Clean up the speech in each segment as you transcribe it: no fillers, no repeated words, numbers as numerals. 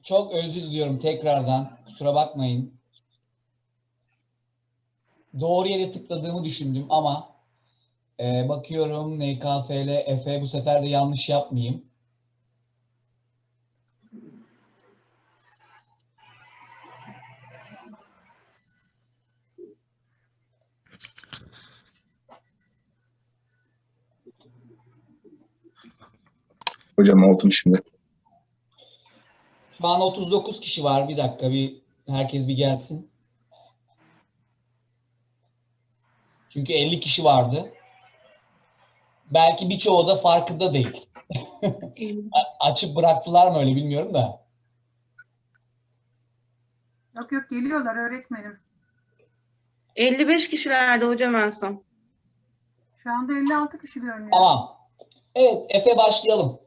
Çok özür diliyorum tekrardan. Kusura bakmayın. Doğru yere tıkladığımı düşündüm ama bakıyorum NKFL, Efe bu sefer de yanlış yapmayayım. Hocam oldum şimdi. Şu an 39 kişi var. Bir dakika herkes bir gelsin. Çünkü 50 kişi vardı. Belki birçoğu da farkında değil. Açıp bıraktılar mı öyle bilmiyorum da. Yok geliyorlar öğretmenim. 55 kişilerde hocam en son. Şu anda 56 kişi görünüyor. Tamam. Evet Efe başlayalım.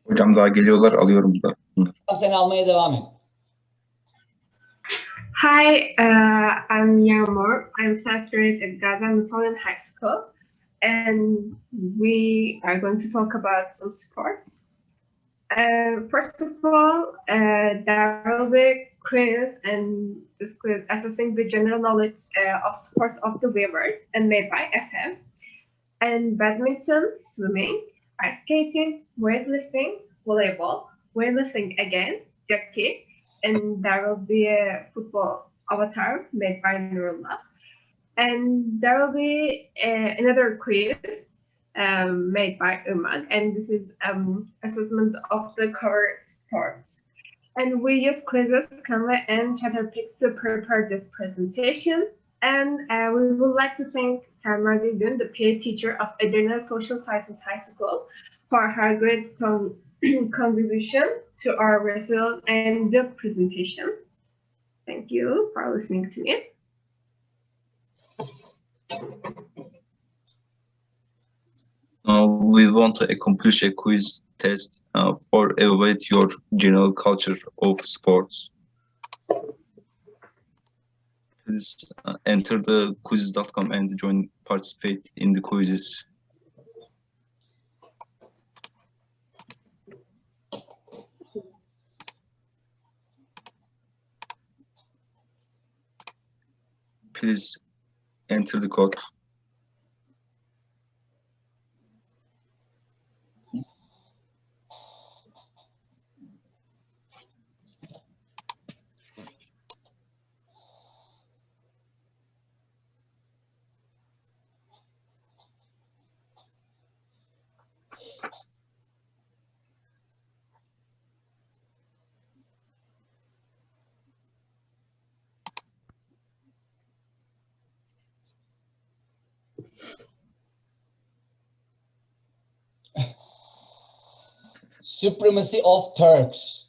Hocam daha geliyorlar, alıyorum da. Sen almaya devam et. Hi, I'm Yağmur. I'm seventh grade at Gaza Musalyan High School, and we are going to talk about some sports. First of all, there will be quiz, and this quiz assessing the general knowledge of sports of the viewers and made by FM. And badminton, swimming, ice skating, weightlifting, volleyball, weightlifting again, jockey, and there will be a football avatar made by Nurullah. And there will be another quiz made by Uman, and this is assessment of the covered sports. And we use quizzes, Canva, and Chatterpix to prepare this presentation. And we would like to thank Selma Gülgün, the PA teacher of Edirne Social Sciences High School, for her great contribution to our result and the presentation. Thank you for listening to me. We want to accomplish a quiz test for evaluate your general culture of sports. Please enter the quizzes.com and participate in the quizzes. Please enter the code. Supremacy of Turks.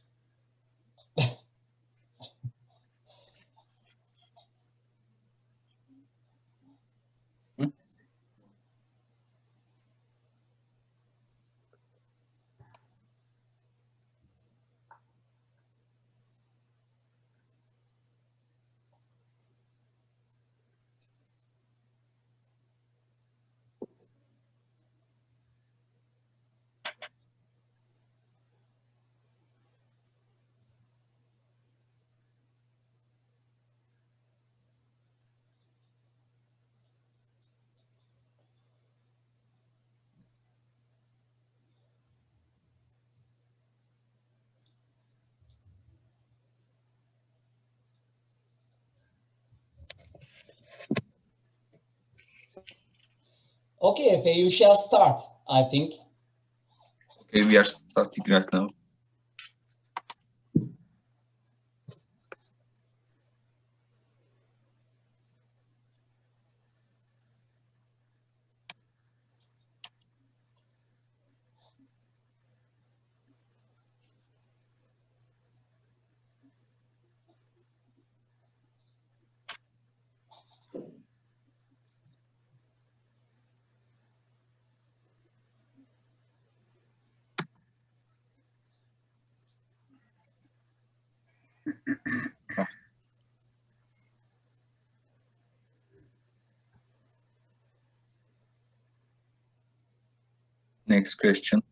Okay, Efe, you shall start, I think. Okay, we are starting right now. Next question.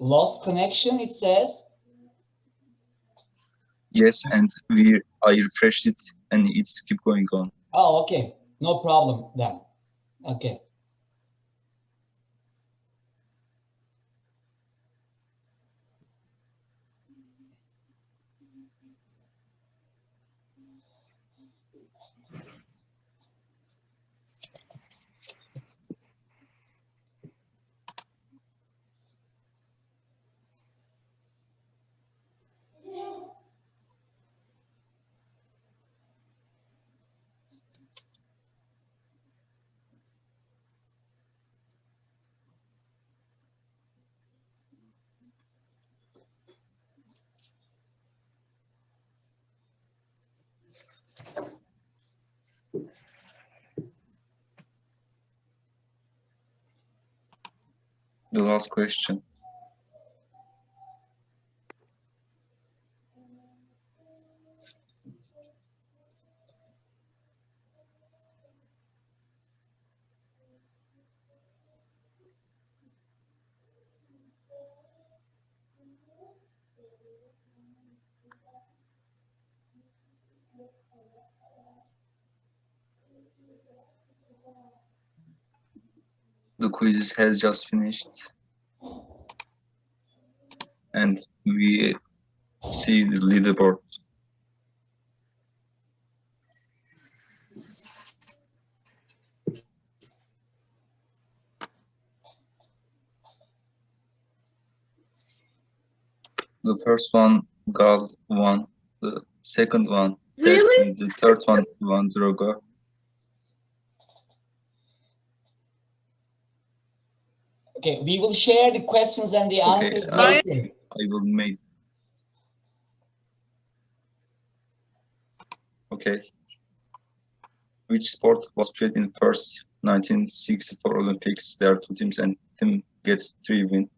Lost connection, it says. Yes, and I refreshed it and it's keep going on. Oh, okay. No problem then. Okay. The last question. The quiz has just finished, and we see the leaderboard. The first one, Gal won. The second one, Really? the third one, Droga. Okay, we will share the questions and the Okay, answers later. I will make. Okay. Which sport was played in first 1964 Olympics? There are two teams and team gets 3 wins.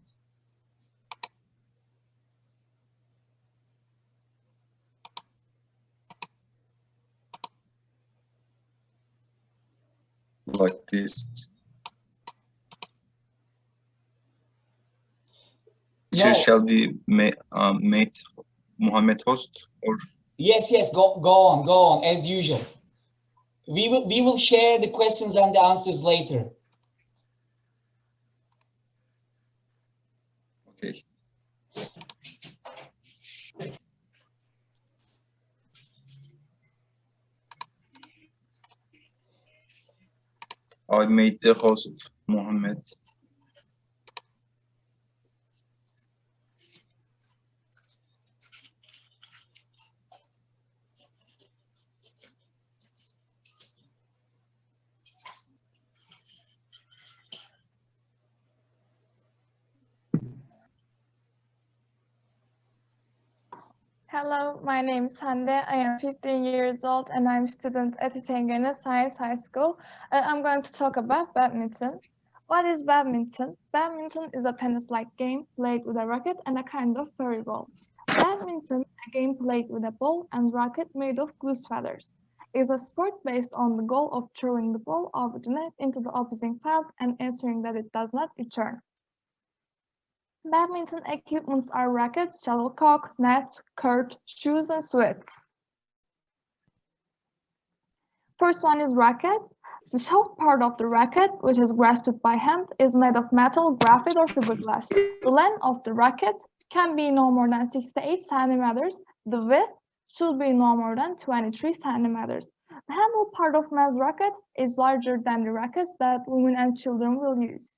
Like this. No. Shall we make Muhammad host or? Yes, go on as usual. We will share the questions and the answers later. Okay. I made the host Muhammad. Hello, my name is Hande. I am 15 years old and I'm a student at Schengen Science High School. I'm going to talk about badminton. What is badminton? Badminton is a tennis-like game played with a racket and a kind of furry ball. Badminton, a game played with a ball and racket made of goose feathers, is a sport based on the goal of throwing the ball over the net into the opposing field and ensuring that it does not return. Badminton equipments are rackets, shuttlecock, nets, court, shoes, and sweats. First one is racket. The soft part of the racket, which is grasped by hand, is made of metal, graphite, or fiberglass. The length of the racket can be no more than 6 to 8 centimeters. The width should be no more than 23 centimeters. The handle part of men's racket is larger than the rackets that women and children will use.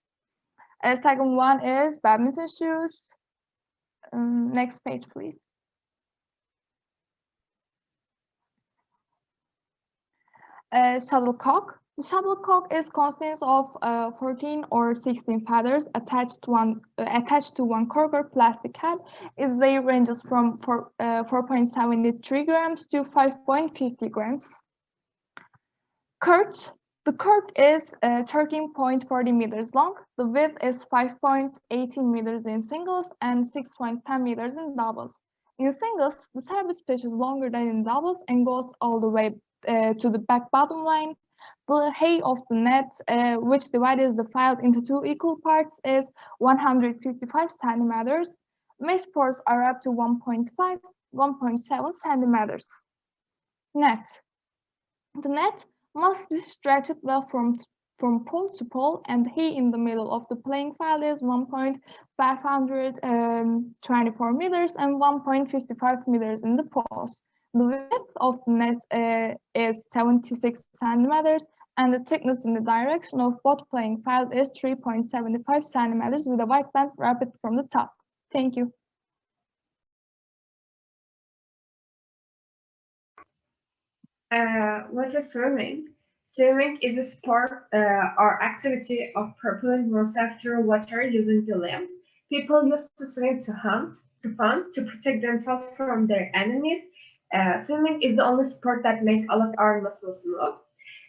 Second one is badminton shoes. Next page, please. Shuttlecock. The shuttlecock consists of 14 or 16 feathers attached to one corker plastic head. Its weight ranges from 4.73 grams to 5.50 grams. Court. The court is 13.40 meters long. The width is 5.18 meters in singles and 6.10 meters in doubles. In singles, the service pitch is longer than in doubles and goes all the way to the back bottom line. The height of the net, which divides the field into 2 equal parts, is 155 centimeters. Mesh sports are up to 1.5, 1.7 centimeters. Net. The net must be stretched well from pole to pole, and the height in the middle of the playing field is 1.524 meters and 1.55 meters in the post. The width of the net is 76 centimeters, and the thickness in the direction of both playing field is 3.75 centimeters with a white band wrapped from the top. Thank you. What is swimming? Swimming is a sport or activity of propelling oneself through water using the limbs. People used to swim to hunt, to fun, to protect themselves from their enemies. Swimming is the only sport that makes all of our muscles move.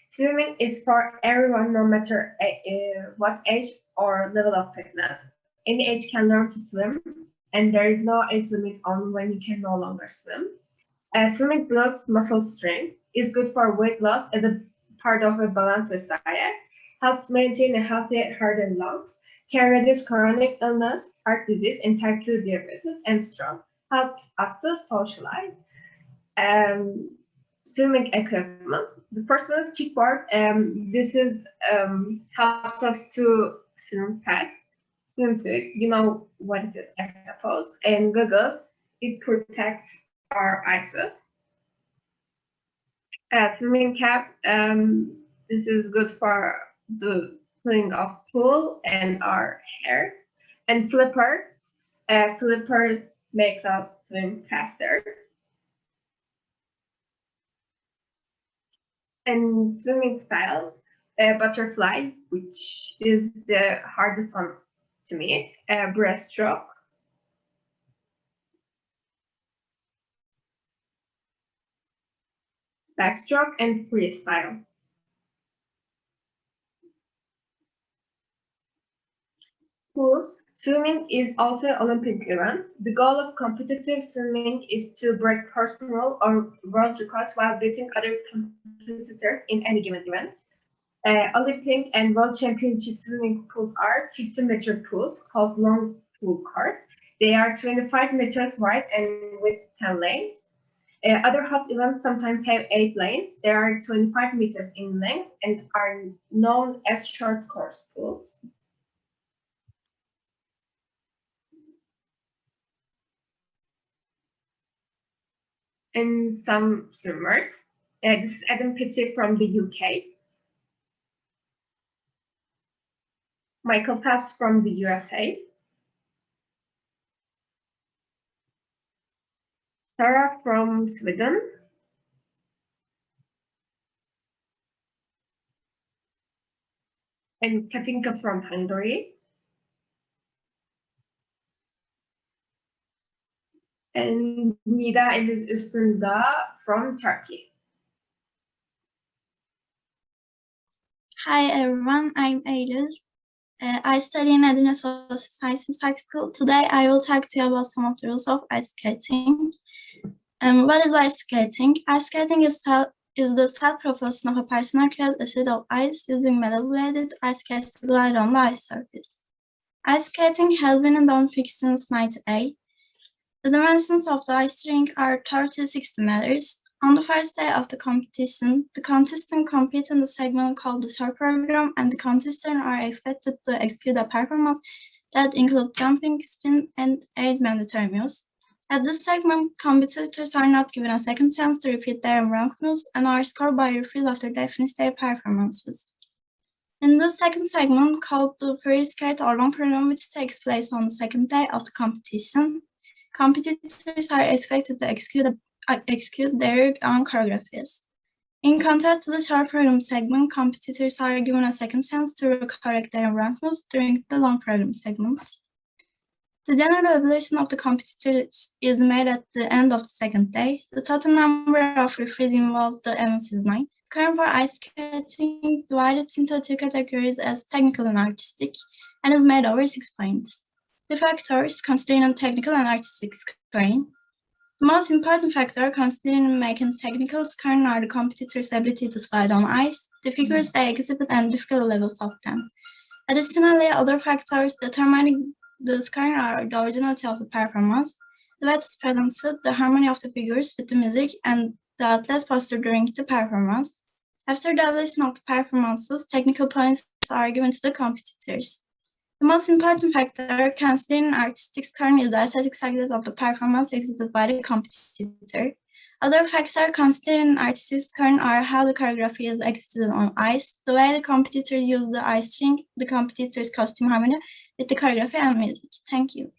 Swimming is for everyone, no matter what age or level of fitness. Any age can learn to swim, and there is no age limit on when you can no longer swim. Swimming builds muscle strength, is good for weight loss as a part of a balanced diet, helps maintain a healthy heart and lungs, can reduce chronic illness, heart disease, and type 2 diabetes, and stroke, helps us to socialize. Swimming equipment. The first one is kickboard. This is helps us to swim fast. Swimsuit, you know what it is, I suppose. And goggles, it protects our eyes. Swimming cap, this is good for the cleaning of pool and our hair. And flippers, flippers makes us swim faster. And swimming styles, butterfly, which is the hardest one to me, breaststroke, backstroke, and freestyle. Pools. Swimming is also an Olympic event. The goal of competitive swimming is to break personal or world records while beating other competitors in any given event. Olympic and World Championship swimming pools are 50-meter pools called long pool course. They are 25 meters wide and with 10 lanes. Other host events sometimes have 8 lanes. They are 25 meters in length and are known as short course pools. And some swimmers. This is Adam Petty from the UK. Michael Phelps from the USA. Sarah from Sweden. And Katinka from Hungary. And Nida Eliz Üstünda from Turkey. Hi everyone, I'm Eylül. I study in Edirne Social Sciences High School. Today I will talk to you about some of the rules of ice skating. What is ice skating? Ice skating is the self-propulsion of a person across a sheet of ice using metal-bladed ice skates to glide on the ice surface. Ice skating has been in the Olympics since 1998. The dimensions of the ice rink are 30 to 60 meters. On the first day of the competition, the contestants compete in the segment called the short program, and the contestants are expected to execute a performance that includes jumping, spin, and 8 mandatory moves. At this segment, competitors are not given a second chance to repeat their wrong moves and are scored by referees after they finish their performances. In the second segment, called the free skate or long program, which takes place on the second day of the competition, competitors are expected to execute their own choreographies. In contrast to the short program segment, competitors are given a second chance to correct their wrong moves during the long program segment. The general evaluation of the competitors is made at the end of the second day. The total number of referees involved in the events is 9. The current for ice skating divided into 2 categories as technical and artistic, and is made over 6 points. The factors considering technical and artistic scoring. The most important factor considering making technical scoring are the competitors' ability to slide on ice, the figures they exhibit, and difficulty levels of them. Additionally, other factors determining the scoring are the originality of the performance, the way it is presented, the harmony of the figures with the music, and the athlete's posture during the performance. After the evaluation of the performances, technical points are given to the competitors. The most important factor considering artistic scoring is the aesthetic success of the performance executed by the competitor. Other factors considering artistic scoring are how the choreography is executed on ice, the way the competitor used the ice rink, the competitor's costume harmony with the choreography and music. Thank you.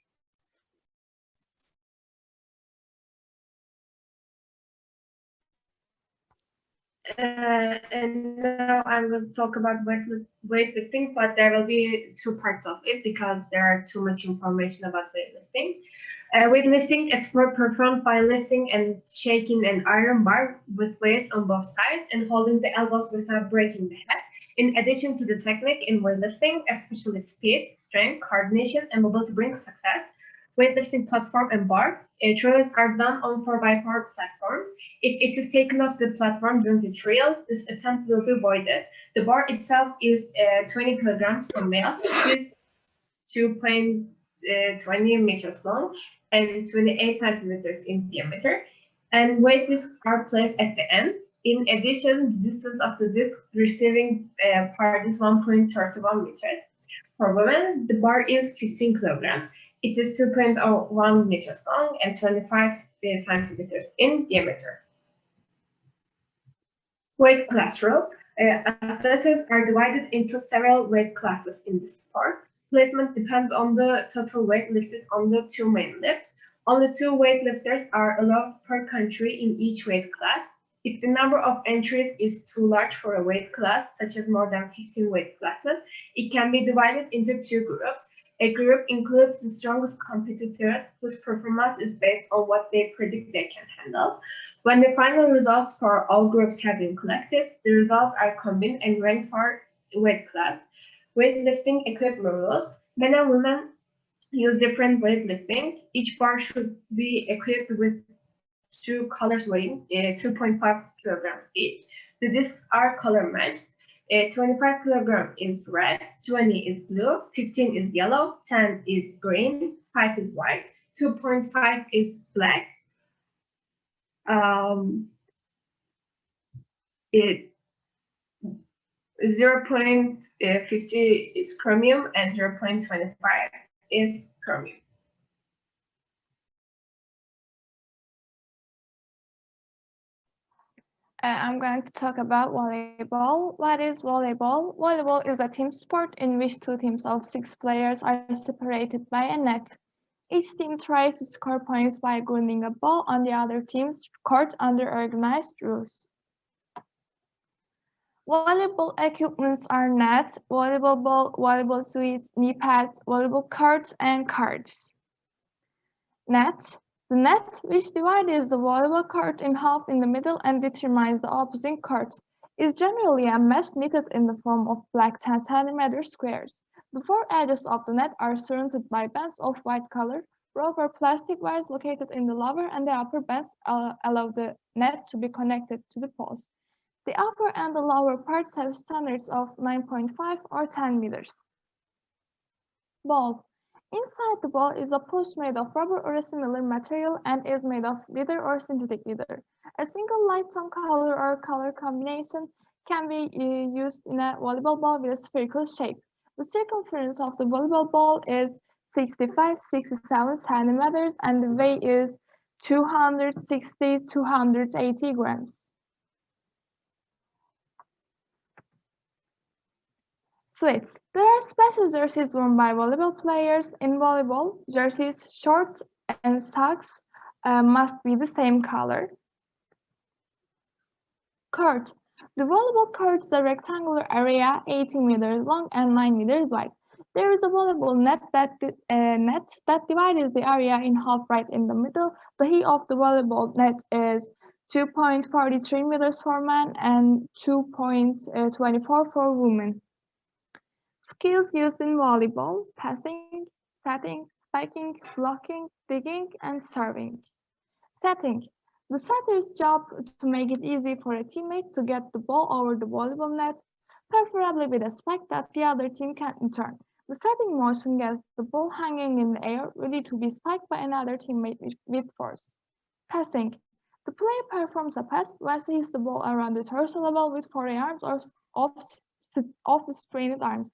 And now I'm going to talk about weightlifting, but there will be 2 parts of it because there are too much information about weightlifting. Weightlifting is performed by lifting and shaking an iron bar with weights on both sides and holding the elbows without breaking the head. In addition to the technique in weightlifting, especially speed, strength, coordination, and mobility bring success, weightlifting platform and bar trials are done on 4x4 platforms. If it is taken off the platform during the trial, this attempt will be voided. The bar itself is 20 kilograms for males. It is 2.20 meters long and 28 centimeters in diameter, and weight discs are placed at the end. In addition, the distance of the disc receiving part is 1.31 meters. For women, the bar is 15 kilograms. It is 2.01 meters long and 25 centimeters in diameter. Weight class rules. Athletes are divided into several weight classes in this sport. Placement depends on the total weight lifted on the two main lifts. Only 2 weightlifters are allowed per country in each weight class. If the number of entries is too large for a weight class, such as more than 15 weight classes, it can be divided into 2 groups. A group includes the strongest competitors whose performance is based on what they predict they can handle. When the final results for all groups have been collected, the results are combined and ranked for weight class. Weightlifting equipment rules. Men and women use different weightlifting. Each bar should be equipped with 2 colors weighing 2.5 kilograms each. The discs are color matched. 25 kilogram is red, 20 is blue, 15 is yellow, 10 is green, 5 is white, 2.5 is black. 0.50 is chromium and 0.25 is chromium. I'm going to talk about volleyball. What is volleyball? Volleyball is a team sport in which 2 teams of 6 players are separated by a net. Each team tries to score points by grounding a ball on the other team's court under organized rules. Volleyball equipments are net, volleyball ball, volleyball suits, knee pads, volleyball courts, and cards. Net. The net, which divides the volleyball court in half in the middle and determines the opposing court, is generally a mesh knitted in the form of black 10 cm squares. The 4 edges of the net are surrounded by bands of white color. Rubber plastic wires located in the lower and the upper bands allow the net to be connected to the post. The upper and the lower parts have standards of 9.5 or 10 meters. Ball. Inside the ball is a post made of rubber or a similar material and is made of leather or synthetic leather. A single light tone color or color combination can be used in a volleyball ball with a spherical shape. The circumference of the volleyball ball is 65-67 centimeters and the weight is 260-280 grams. Suits. There are special jerseys worn by volleyball players. In volleyball, jerseys, shorts, and socks must be the same color. Court. The volleyball court is a rectangular area 18 meters long and 9 meters wide. There is a volleyball net that divides the area in half right in the middle. The height of the volleyball net is 2.43 meters for men and 2.24 for women. Skills used in volleyball: passing, setting, spiking, blocking, digging, and serving. Setting. The setter's job to make it easy for a teammate to get the ball over the volleyball net, preferably with a spike that the other team can return. The setting motion gets the ball hanging in the air, ready to be spiked by another teammate with force. Passing. The player performs a pass where he hits the ball around the torso level with forearms or off the strained arms.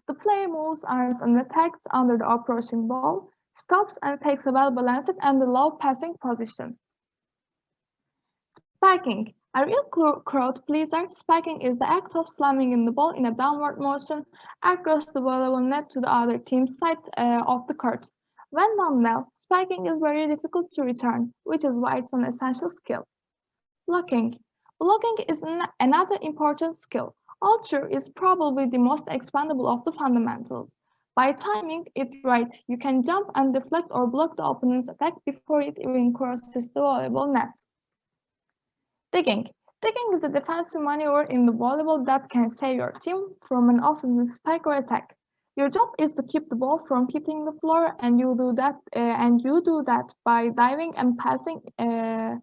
The player moves arms and attacks under the approaching ball, stops and takes a well-balanced and low passing position. Spiking. A real crowd pleaser, spiking is the act of slamming in the ball in a downward motion across the volleyball net to the other team's side of the court. When done well, spiking is very difficult to return, which is why it's an essential skill. Blocking. Blocking is another important skill. Although is probably the most expandable of the fundamentals. By timing it right, you can jump and deflect or block the opponent's attack before it even crosses the volleyball net. Digging. Tagging is a defensive maneuver in the volleyball that can save your team from an offensive spike or attack. Your job is to keep the ball from hitting the floor, and you do that by diving and passing the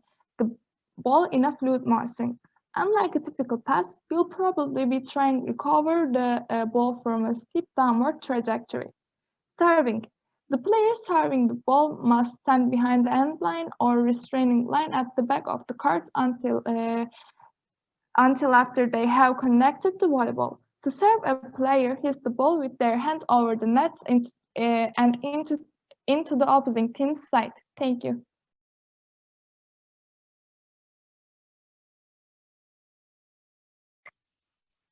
ball in a fluid motion. Unlike a typical pass, you'll probably be trying to recover the ball from a steep downward trajectory. Serving. The player serving the ball must stand behind the end line or restraining line at the back of the court until after they have connected the volleyball. To serve, a player hits the ball with their hand over the net and into the opposing team's side. Thank you.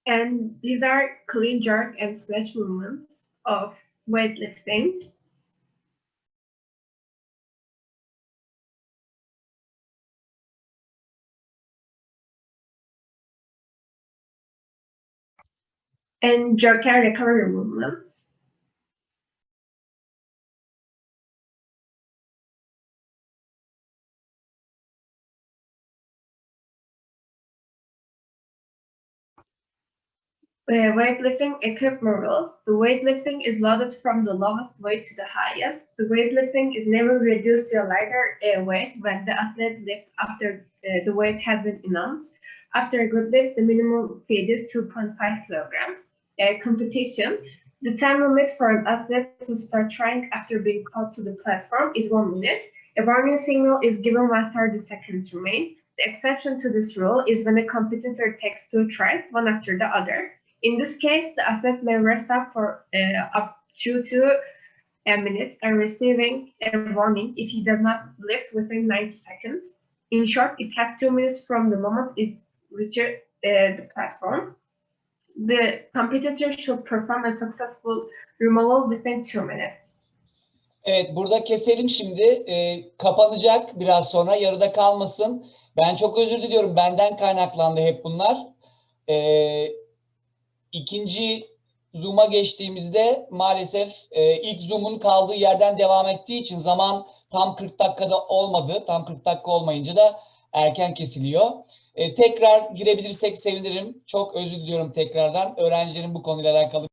And these are clean jerk and snatch movements of weightlifting. And jerk and recovery movements. Weightlifting equipment rules. The weightlifting is loaded from the lowest weight to the highest. The weightlifting is never reduced to a lighter weight when the athlete lifts after the weight has been announced. After a good lift, the minimum feed is 2.5 kilograms. Competition. The time limit for an athlete to start trying after being called to the platform is 1 minute. A warning signal is given when 30 seconds remain. The exception to this rule is when a competitor takes 2 tries, one after the other. In this case, the athlete may rest up for up to 2 minutes and receiving a warning if he does not lift within 90 seconds. In short, it has 2 minutes from the moment it reaches the platform. The competitor should perform a successful removal within 2 minutes. Evet, burada keselim şimdi. Kapanacak biraz sonra, yarıda kalmasın. Ben çok özür diliyorum. Benden kaynaklandı hep bunlar. İkinci Zoom'a geçtiğimizde maalesef ilk Zoom'un kaldığı yerden devam ettiği için zaman tam 40 dakikada olmadı. Tam 40 dakika olmayınca da erken kesiliyor. Tekrar girebilirsek sevinirim. Çok özür diliyorum tekrardan. Öğrencilerin bu konuyla alakalı